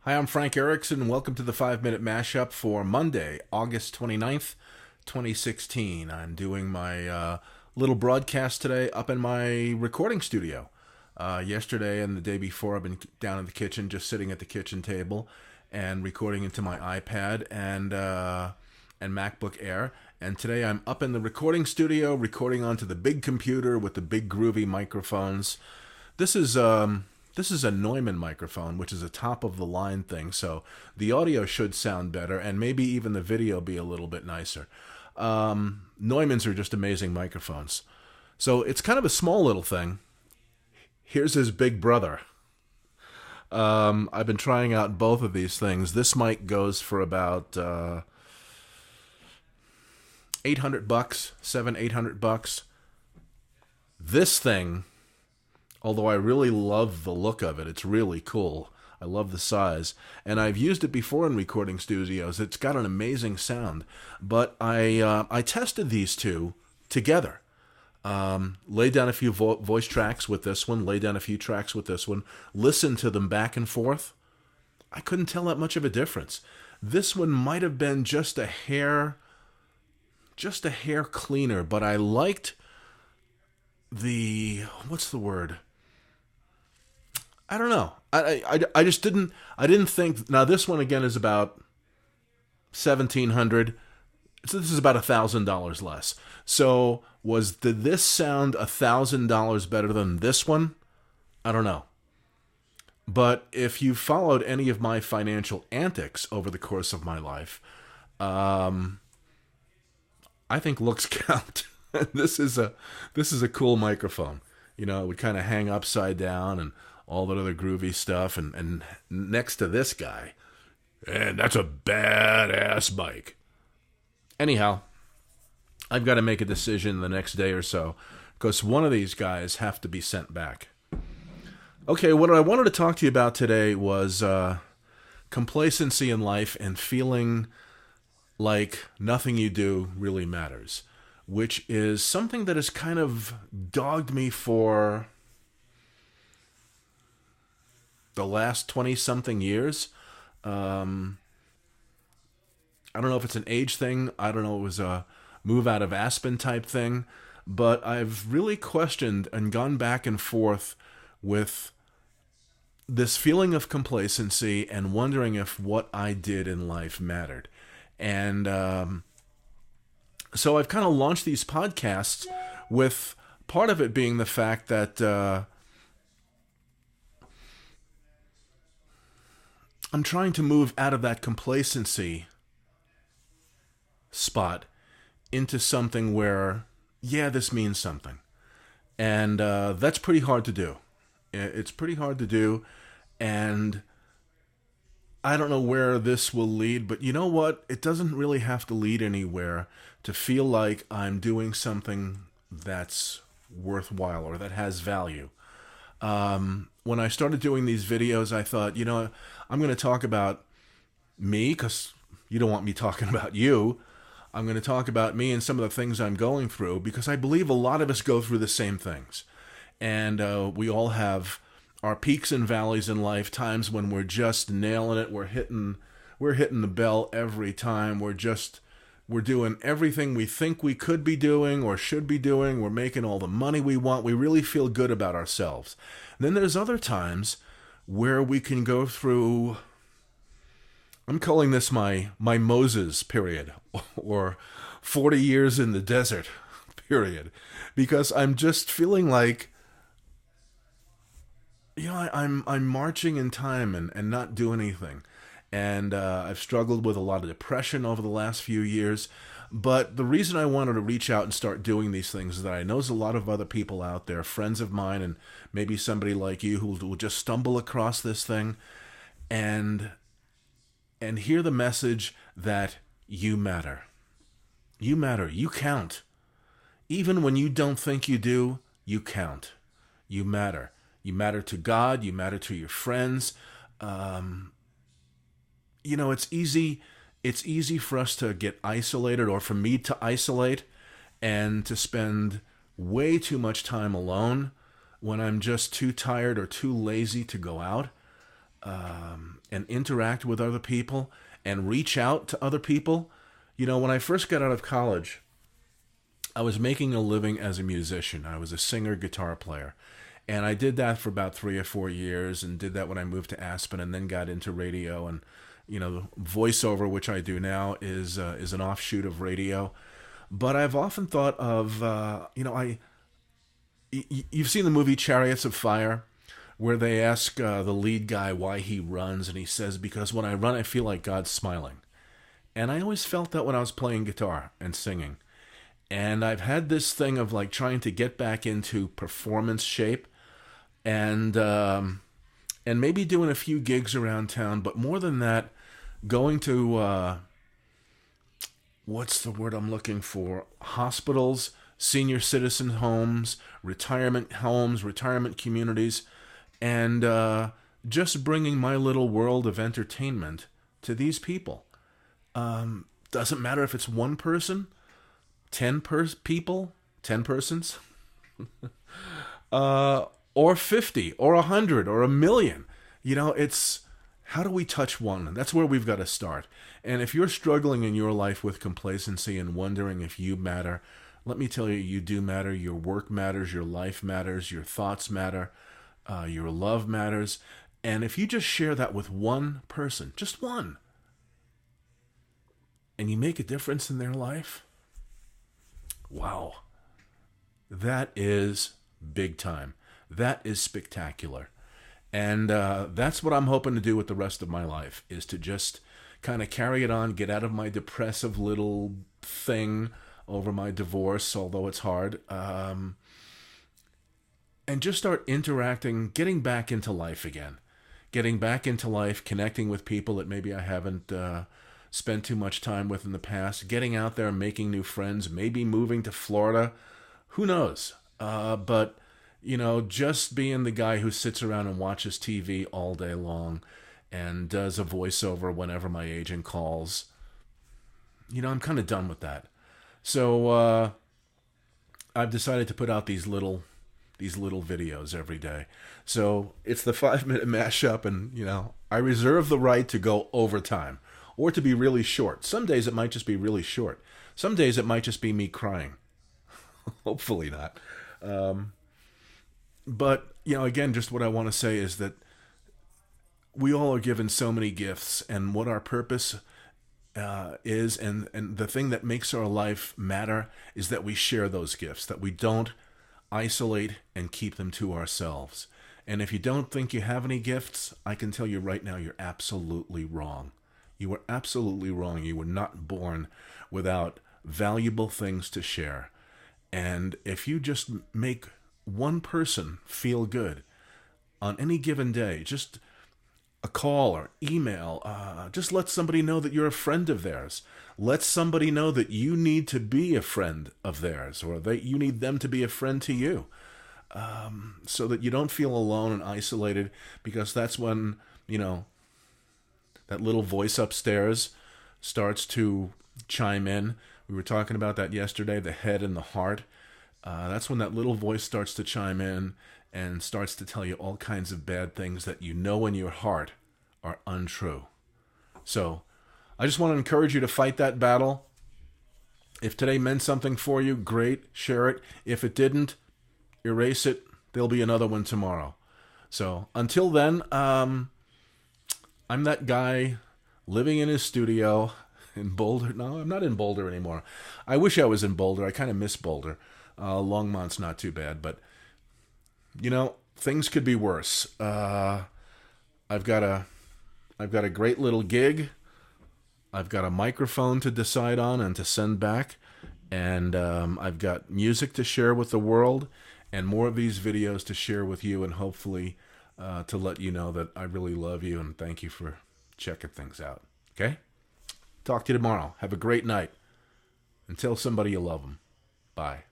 Hi, I'm Frank Eriksen. Welcome to the 5-Minute Mashup for Monday, August 29th, 2016. I'm doing my little broadcast today up in my recording studio. Yesterday and the day before, I've been down in the kitchen, just sitting at the kitchen table and recording into my iPad and MacBook Air. And today I'm up in the recording studio, recording onto the big computer with the big groovy microphones. This is a Neumann microphone, which is a top-of-the-line thing, so the audio should sound better, and maybe even the video be a little bit nicer. Neumanns are just amazing microphones. So it's kind of a small little thing. Here's his big brother. I've been trying out both of these things. This mic goes for about $800, $800. This thing, although I really love the look of it, it's really cool. I love the size. And I've used it before in recording studios. It's got an amazing sound. But I tested these two together. Laid down a few voice tracks with this one, laid down a few tracks with this one, listened to them back and forth. I couldn't tell that much of a difference. This one might have been just a hair cleaner, but I liked what's the word? I don't know. I just didn't think. Now this one again is about $1,700. So this is about $1,000 less. So did this sound $1,000 better than this one? I don't know. But if you followed any of my financial antics over the course of my life, I think looks count. This is a cool microphone. You know, it would kind of hang upside down and all that other groovy stuff. And next to this guy, and that's a badass mic. Anyhow, I've got to make a decision the next day or so because one of these guys have to be sent back. Okay, what I wanted to talk to you about today was complacency in life and feeling like nothing you do really matters, which is something that has kind of dogged me for the last 20-something years. I don't know if it's an age thing. I don't know, it was a move out of Aspen type thing. But I've really questioned and gone back and forth with this feeling of complacency and wondering if what I did in life mattered. And so I've kind of launched these podcasts with part of it being the fact that I'm trying to move out of that complacency spot into something where, yeah, this means something. And that's pretty hard to do. It's pretty hard to do. And I don't know where this will lead, but you know what? It doesn't really have to lead anywhere to feel like I'm doing something that's worthwhile or that has value. When I started doing these videos, I thought, I'm going to talk about me because you don't want me talking about you. I'm going to talk about me and some of the things I'm going through because I believe a lot of us go through the same things. And we all have our peaks and valleys in life, times when we're just nailing it, we're hitting the bell every time, we're doing everything we think we could be doing or should be doing, we're making all the money we want, we really feel good about ourselves. And then there's other times where we can go through, I'm calling this my Moses period, or 40 years in the desert period, because I'm just feeling like, I'm marching in time and not doing anything. And I've struggled with a lot of depression over the last few years. But the reason I wanted to reach out and start doing these things is that I know there's a lot of other people out there, friends of mine, and maybe somebody like you who will just stumble across this thing and hear the message that you matter. You matter. You count. Even when you don't think you do, you count. You matter. You matter to God. You matter to your friends. It's easy. It's easy for us to get isolated, or for me to isolate and to spend way too much time alone when I'm just too tired or too lazy to go out. and interact with other people and reach out to other people. You know, when I first got out of college, I was making a living as a musician. I was a singer, guitar player. And I did that for about 3 or 4 years, and did that when I moved to Aspen, and then got into radio. And, you know, voiceover, which I do now, is an offshoot of radio. But I've often thought of, you've seen the movie Chariots of Fire, where they ask the lead guy why he runs, and he says, because when I run, I feel like God's smiling. And I always felt that when I was playing guitar and singing. And I've had this thing of like trying to get back into performance shape, and maybe doing a few gigs around town, but more than that, going to what's the word I'm looking for? Hospitals, senior citizen homes, retirement communities, and just bringing my little world of entertainment to these people. Doesn't matter if it's one person, 10 people, 10 persons, or 50, or 100, or 1,000,000. You know, it's how do we touch one? That's where we've got to start. And if you're struggling in your life with complacency and wondering if you matter, let me tell you, you do matter. Your work matters, your life matters, your thoughts matter, your love matters. And if you just share that with one person, just one, and you make a difference in their life, wow, that is big time. That is spectacular. And that's what I'm hoping to do with the rest of my life, is to just kind of carry it on, get out of my depressive little thing over my divorce, although it's hard, and just start interacting, getting back into life again. Getting back into life, connecting with people that maybe I haven't spent too much time with in the past, getting out there, making new friends, maybe moving to Florida. Who knows? But, you know, just being the guy who sits around and watches TV all day long and does a voiceover whenever my agent calls, you know, I'm kind of done with that. So I've decided to put out these little videos every day. So it's the 5-minute mashup, and, you know, I reserve the right to go overtime or to be really short. Some days it might just be really short. Some days it might just be me crying. Hopefully not. But, you know, again, just what I want to say is that we all are given so many gifts, and what our purpose is, and the thing that makes our life matter is that we share those gifts, that we don't isolate and keep them to ourselves. And if you don't think you have any gifts, I can tell you right now, you're absolutely wrong. You were absolutely wrong. You were not born without valuable things to share. And if you just make one person feel good on any given day, just a call or email, just let somebody know that you're a friend of theirs. Let somebody know that you need to be a friend of theirs, or that you need them to be a friend to you, so that you don't feel alone and isolated, because that's when, you know, that little voice upstairs starts to chime in. We were talking about that yesterday, the head and the heart. That's when that little voice starts to chime in and starts to tell you all kinds of bad things that you know in your heart are untrue. So I just want to encourage you to fight that battle. If today meant something for you, great, share it. If it didn't, erase it. There'll be another one tomorrow. So until then, I'm that guy living in his studio in Boulder. No, I'm not in Boulder anymore. I wish I was in Boulder. I kind of miss Boulder. Longmont's not too bad, but, you know, things could be worse. I've got a great little gig. I've got a microphone to decide on and to send back, and I've got music to share with the world, and more of these videos to share with you, and hopefully to let you know that I really love you, and thank you for checking things out. Okay? Talk to you tomorrow. Have a great night. And tell somebody you love them. Bye.